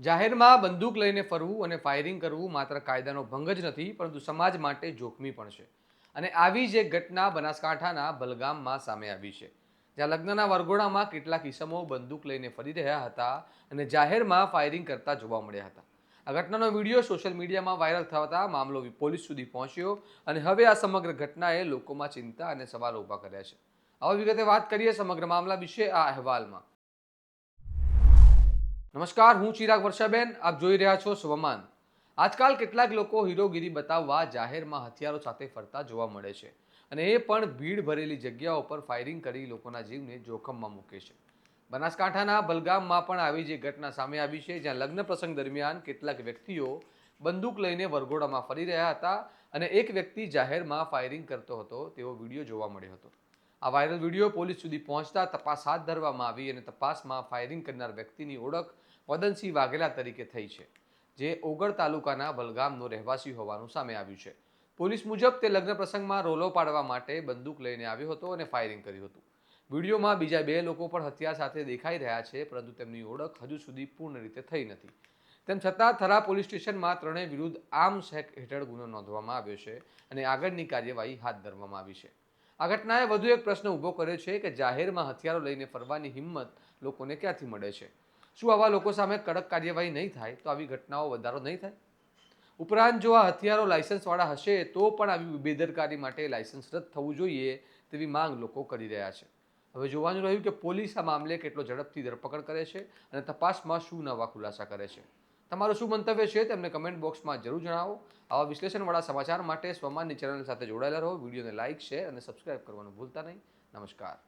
જાહેરમાં બંદૂક લઈને ફરવું અને ફાયરિંગ કરવું માત્ર કાયદાનો ભંગ જ નથી, પરંતુ સમાજ માટે જોખમી પણ છે. અને આવી જ એક ઘટના બનાસકાંઠાના બલગામમાં સામે આવી છે, જ્યાં લગ્નના વરઘોડામાં કેટલાક ઈસમો બંદૂક લઈને ફરી રહ્યા હતા અને જાહેરમાં ફાયરિંગ કરતા જોવા મળ્યા હતા. આ ઘટનાનો વિડીયો સોશિયલ મીડિયામાં વાયરલ થતા મામલો પોલીસ સુધી પહોંચ્યો અને હવે આ સમગ્ર ઘટનાએ લોકોમાં ચિંતા અને સવાલો ઊભા કર્યા છે. આવા વિગતે વાત કરીએ સમગ્ર મામલા વિશે આ અહેવાલમાં. નમસ્કાર, હું ચિરાગ વર્ષાબેન, આપ જોઈ રહ્યા છો સ્વમાન. આજકાલ કેટલાક લોકો હીરોગીરી બતાવવા જાહેરમાં હથિયારો સાથે ફરતા જોવા મળે છે, અને એ પણ ભીડ ભરેલી જગ્યાઓ પર ફાયરિંગ કરી લોકોના જીવને જોખમમાં મૂકે છે. બનાસકાંઠાના બલગામમાં પણ આવી જ ઘટના સામે આવી છે, જ્યાં લગ્ન પ્રસંગ દરમિયાન કેટલાક વ્યક્તિઓ બંદૂક લઈને વરઘોડામાં ફરી રહ્યા હતા અને એક વ્યક્તિ જાહેરમાં ફાયરિંગ કરતો હતો તેવો વિડીયો જોવા મળ્યો હતો. આ વાયરલ વિડીયો પોલીસ સુધી પહોંચતા તપાસ હાથ ધરવામાં આવી અને તપાસમાં ફાયરિંગ કરનાર વ્યક્તિની ઓળખ વદનસિંહ વાઘેલા તરીકે થઈ છે, જે ઓગળ તાલુકાના બલગામનો રહેવાસી હોવાનું સામે આવ્યું છે. પોલીસ મુજબ તે લગ્ન પ્રસંગમાં રોલો પાડવા માટે બંદૂક લઈને આવ્યો હતો અને ફાયરિંગ કર્યું હતું. વિડીયોમાં બીજા બે લોકો પણ હથિયાર સાથે દેખાઈ રહ્યા છે, પરંતુ તેમની ઓળખ હજુ સુધી પૂર્ણ રીતે થઈ નથી. તેમ છતાં થરા પોલીસ સ્ટેશનમાં ત્રણેય વિરુદ્ધ આર્મ્સ એક્ટ હેઠળ ગુનો નોંધવામાં આવ્યો છે અને આગળની કાર્યવાહી હાથ ધરવામાં આવી છે. આ ઘટનાએ વધુ એક પ્રશ્ન ઊભો કર્યો છે કે જાહેરમાં હથિયારો લઈને ફરવાની હિંમત લોકોને ક્યાંથી મળે છે? શું આવા લોકો સામે કડક કાર્યવાહી નહીં થાય તો આવી ઘટનાઓ વધારો નહીં થાય? ઉપરાંત જો આ હથિયારો લાયસન્સવાળા હશે તો પણ આવી બેદરકારી માટે લાયસન્સ રદ થવું જોઈએ તેવી માંગ લોકો કરી રહ્યા છે. હવે જોવાનું રહ્યું કે પોલીસ આ મામલે કેટલો ઝડપથી ધરપકડ કરે છે અને તપાસમાં શું નવા ખુલાસા કરે છે. તમારું શું મંતવ્ય છે તેમને કમેન્ટ બોક્સમાં જરૂર જણાવો. આવા વિશ્લેષણવાળા સમાચાર માટે સ્વમાનની ચેનલ સાથે જોડાયેલા રહો. વિડીયોને લાઇક, શેર અને સબસ્ક્રાઇબ કરવાનું ભૂલતા નહીં. નમસ્કાર.